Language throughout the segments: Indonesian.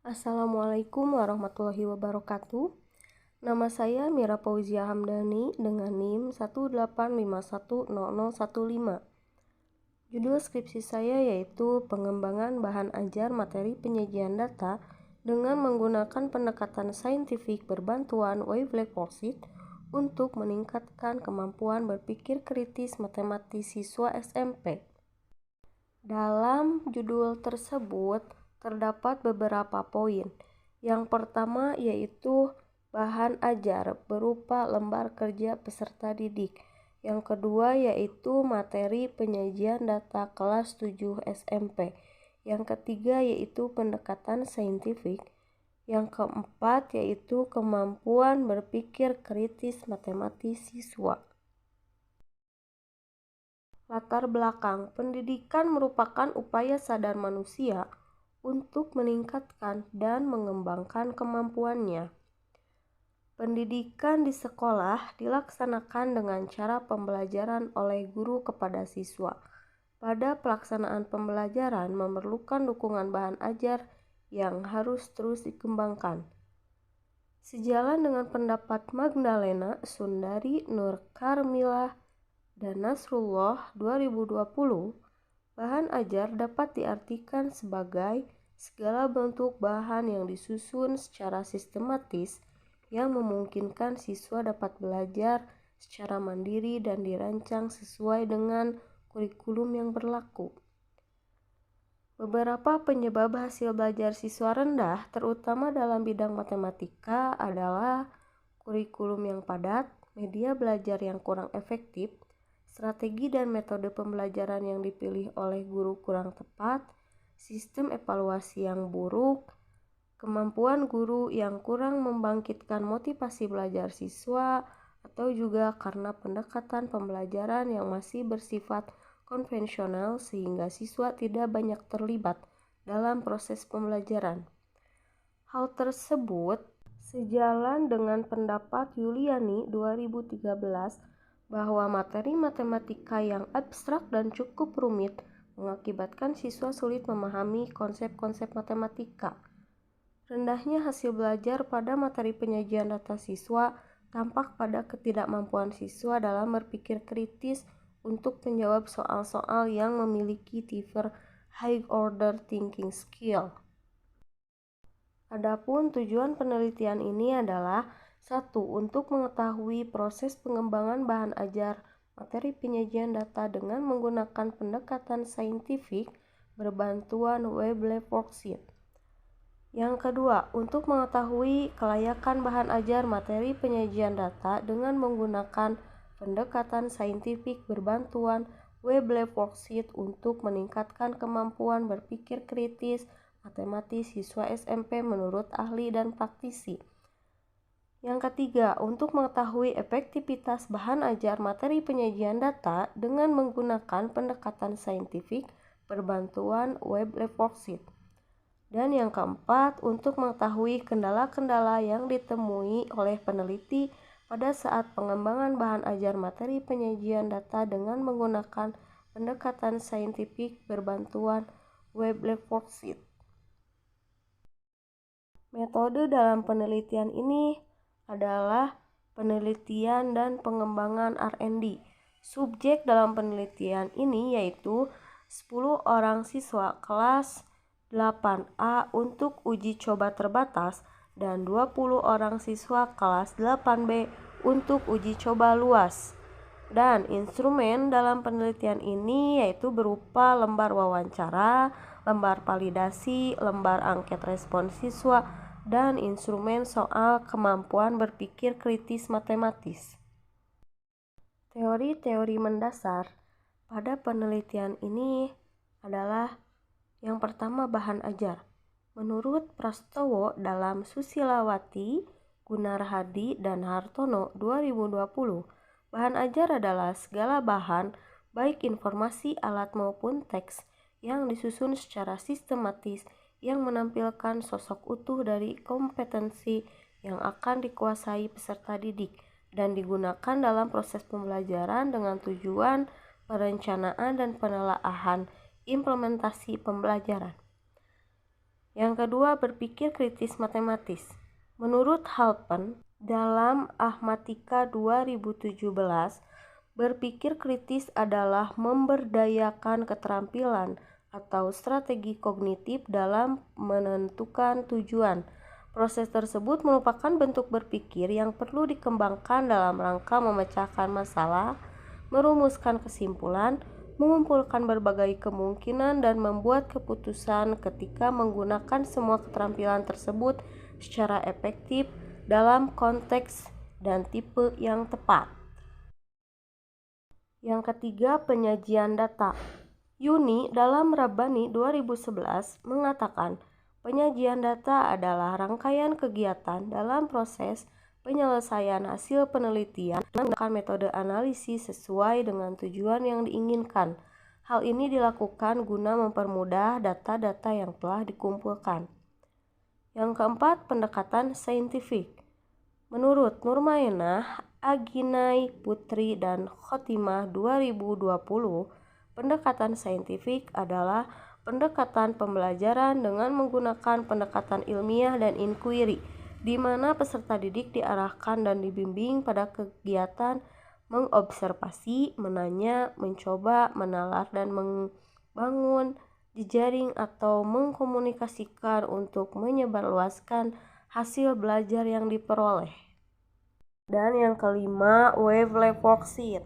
Assalamualaikum warahmatullahi wabarakatuh. Nama saya Mira Fauzia Hamdani dengan NIM 185100015. Judul skripsi saya yaitu pengembangan bahan ajar materi penyajian data dengan menggunakan pendekatan saintifik berbantuan wavelength worksheet untuk meningkatkan kemampuan berpikir kritis matematis siswa SMP. Dalam judul tersebut terdapat beberapa poin. Yang pertama yaitu bahan ajar berupa lembar kerja peserta didik. Yang kedua yaitu materi penyajian data kelas 7 SMP. Yang ketiga yaitu pendekatan saintifik. Yang keempat yaitu kemampuan berpikir kritis matematis siswa. Latar belakang pendidikan merupakan upaya sadar manusia untuk meningkatkan dan mengembangkan kemampuannya. Pendidikan di sekolah dilaksanakan dengan cara pembelajaran oleh guru kepada siswa. Pada pelaksanaan pembelajaran memerlukan dukungan bahan ajar yang harus terus dikembangkan. Sejalan dengan pendapat Magdalena Sundari Nur Karmila dan Nasrullah 2020, bahan ajar dapat diartikan sebagai segala bentuk bahan yang disusun secara sistematis yang memungkinkan siswa dapat belajar secara mandiri dan dirancang sesuai dengan kurikulum yang berlaku. Beberapa penyebab hasil belajar siswa rendah, terutama dalam bidang matematika, adalah kurikulum yang padat, media belajar yang kurang efektif, strategi dan metode pembelajaran yang dipilih oleh guru kurang tepat, sistem evaluasi yang buruk, kemampuan guru yang kurang membangkitkan motivasi belajar siswa, atau juga karena pendekatan pembelajaran yang masih bersifat konvensional sehingga siswa tidak banyak terlibat dalam proses pembelajaran. Hal tersebut sejalan dengan pendapat Yuliani 2013 bahwa materi matematika yang abstrak dan cukup rumit mengakibatkan siswa sulit memahami konsep-konsep matematika. Rendahnya hasil belajar pada materi penyajian data siswa tampak pada ketidakmampuan siswa dalam berpikir kritis untuk menjawab soal-soal yang memiliki tipe high order thinking skill. Adapun tujuan penelitian ini adalah 1. Untuk mengetahui proses pengembangan bahan ajar materi penyajian data dengan menggunakan pendekatan saintifik berbantuan wavelength worksheet. Yang kedua, untuk mengetahui kelayakan bahan ajar materi penyajian data dengan menggunakan pendekatan saintifik berbantuan wavelength worksheet untuk meningkatkan kemampuan berpikir kritis matematis siswa SMP menurut ahli dan praktisi. Yang ketiga, untuk mengetahui efektivitas bahan ajar materi penyajian data dengan menggunakan pendekatan saintifik berbantuan wavelength worksheet. Dan yang keempat, untuk mengetahui kendala-kendala yang ditemui oleh peneliti pada saat pengembangan bahan ajar materi penyajian data dengan menggunakan pendekatan saintifik berbantuan wavelength worksheet. Metode dalam penelitian ini adalah penelitian dan pengembangan R&D. Subjek dalam penelitian ini yaitu 10 orang siswa kelas 8A untuk uji coba terbatas dan 20 orang siswa kelas 8B untuk uji coba luas. Dan instrumen dalam penelitian ini yaitu berupa lembar wawancara, lembar validasi, lembar angket respon siswa, dan instrumen soal kemampuan berpikir kritis matematis. Teori-teori mendasar pada penelitian ini adalah yang pertama bahan ajar. Menurut Prastowo dalam Susilawati, Gunarhadi, dan Hartono 2020, bahan ajar adalah segala bahan, baik informasi alat maupun teks, yang disusun secara sistematis yang menampilkan sosok utuh dari kompetensi yang akan dikuasai peserta didik dan digunakan dalam proses pembelajaran dengan tujuan perencanaan dan penelaahan implementasi pembelajaran. Yang kedua, berpikir kritis matematis. Menurut Halpen, dalam Ahmatika 2017, berpikir kritis adalah memberdayakan keterampilan atau strategi kognitif dalam menentukan tujuan. Proses tersebut merupakan bentuk berpikir yang perlu dikembangkan dalam rangka memecahkan masalah, merumuskan kesimpulan, mengumpulkan berbagai kemungkinan, dan membuat keputusan ketika menggunakan semua keterampilan tersebut secara efektif dalam konteks dan tipe yang tepat. Yang ketiga, penyajian data. Yuni dalam Rabbani 2011 mengatakan, penyajian data adalah rangkaian kegiatan dalam proses penyelesaian hasil penelitian dengan menggunakan metode analisis sesuai dengan tujuan yang diinginkan. Hal ini dilakukan guna mempermudah data-data yang telah dikumpulkan. Yang keempat, pendekatan saintifik. Menurut Nurmainah, Aginai Putri dan Khotimah 2020, pendekatan saintifik adalah pendekatan pembelajaran dengan menggunakan pendekatan ilmiah dan inquiry, di mana peserta didik diarahkan dan dibimbing pada kegiatan mengobservasi, menanya, mencoba, menalar, dan membangun jejaring atau mengkomunikasikan untuk menyebarluaskan hasil belajar yang diperoleh. Dan yang kelima, wave worksheet.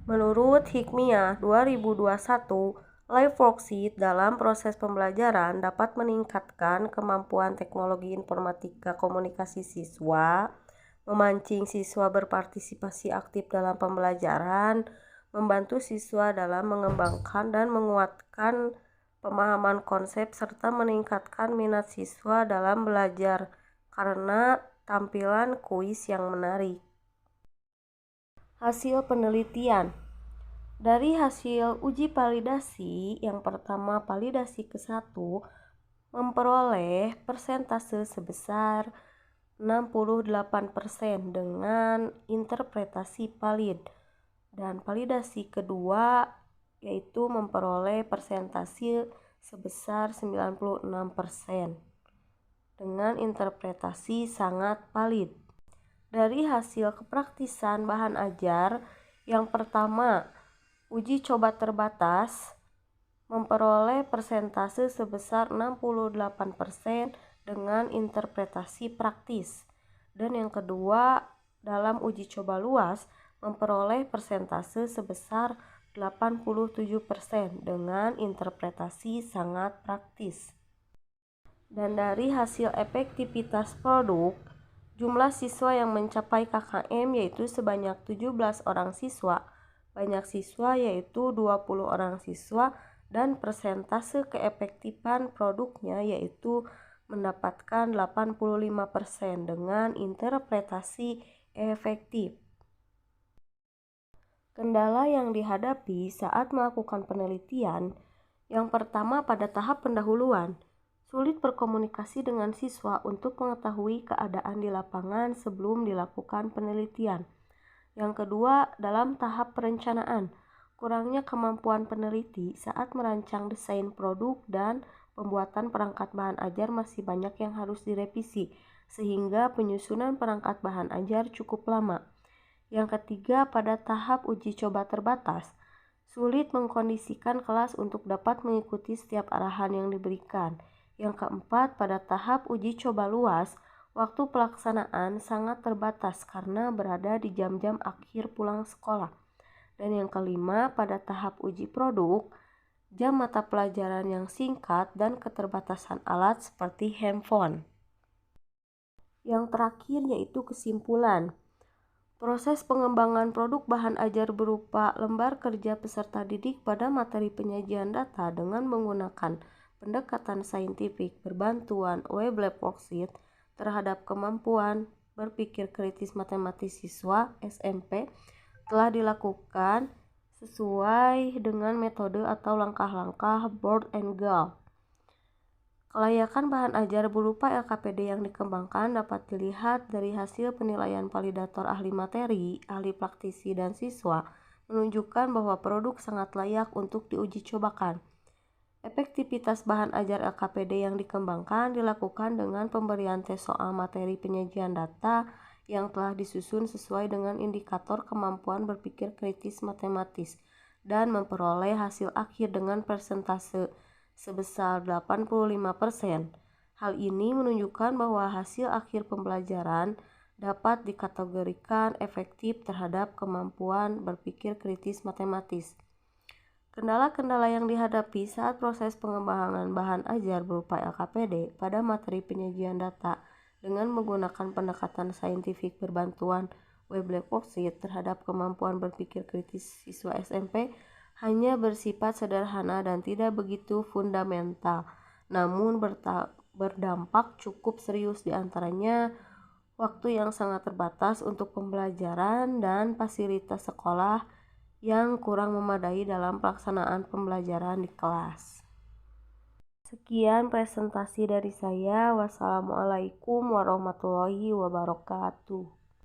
Menurut Hikmiyah 2021, live worksheet dalam proses pembelajaran dapat meningkatkan kemampuan teknologi informatika komunikasi siswa, memancing siswa berpartisipasi aktif dalam pembelajaran, membantu siswa dalam mengembangkan dan menguatkan pemahaman konsep, serta meningkatkan minat siswa dalam belajar karena tampilan kuis yang menarik. Hasil penelitian. Dari hasil uji validasi, yang pertama validasi ke-1 memperoleh persentase sebesar 68% dengan interpretasi valid, dan validasi kedua yaitu memperoleh persentase sebesar 96% dengan interpretasi sangat valid. Dari hasil kepraktisan bahan ajar, yang pertama, uji coba terbatas memperoleh persentase sebesar 68% dengan interpretasi praktis. Dan yang kedua, dalam uji coba luas memperoleh persentase sebesar 87% dengan interpretasi sangat praktis. Dan dari hasil efektivitas produk, jumlah siswa yang mencapai KKM yaitu sebanyak 17 orang siswa, banyak siswa yaitu 20 orang siswa, dan persentase keefektifan produknya yaitu mendapatkan 85% dengan interpretasi efektif. Kendala yang dihadapi saat melakukan penelitian, yang pertama pada tahap pendahuluan, sulit berkomunikasi dengan siswa untuk mengetahui keadaan di lapangan sebelum dilakukan penelitian. Yang kedua, dalam tahap perencanaan, kurangnya kemampuan peneliti saat merancang desain produk dan pembuatan perangkat bahan ajar masih banyak yang harus direvisi, sehingga penyusunan perangkat bahan ajar cukup lama. Yang ketiga, pada tahap uji coba terbatas, sulit mengkondisikan kelas untuk dapat mengikuti setiap arahan yang diberikan. Yang keempat, pada tahap uji coba luas, waktu pelaksanaan sangat terbatas karena berada di jam-jam akhir pulang sekolah. Dan yang kelima, pada tahap uji produk, jam mata pelajaran yang singkat dan keterbatasan alat seperti handphone. Yang terakhir yaitu kesimpulan. Proses pengembangan produk bahan ajar berupa lembar kerja peserta didik pada materi penyajian data dengan menggunakan pendekatan saintifik berbantuan wave worksheet terhadap kemampuan berpikir kritis matematis siswa SMP telah dilakukan sesuai dengan metode atau langkah-langkah Board and Gall. Kelayakan bahan ajar berupa LKPD yang dikembangkan dapat dilihat dari hasil penilaian validator ahli materi, ahli praktisi, dan siswa menunjukkan bahwa produk sangat layak untuk diuji cobakan. Efektivitas bahan ajar LKPD yang dikembangkan dilakukan dengan pemberian tes soal materi penyajian data yang telah disusun sesuai dengan indikator kemampuan berpikir kritis matematis dan memperoleh hasil akhir dengan persentase sebesar 85%. Hal ini menunjukkan bahwa hasil akhir pembelajaran dapat dikategorikan efektif terhadap kemampuan berpikir kritis matematis. Kendala-kendala yang dihadapi saat proses pengembangan bahan ajar berupa LKPD pada materi penyajian data dengan menggunakan pendekatan saintifik berbantuan web black box terhadap kemampuan berpikir kritis siswa SMP hanya bersifat sederhana dan tidak begitu fundamental, namun berdampak cukup serius, diantaranya waktu yang sangat terbatas untuk pembelajaran dan fasilitas sekolah yang kurang memadai dalam pelaksanaan pembelajaran di kelas. Sekian presentasi dari saya. Wassalamualaikum warahmatullahi wabarakatuh.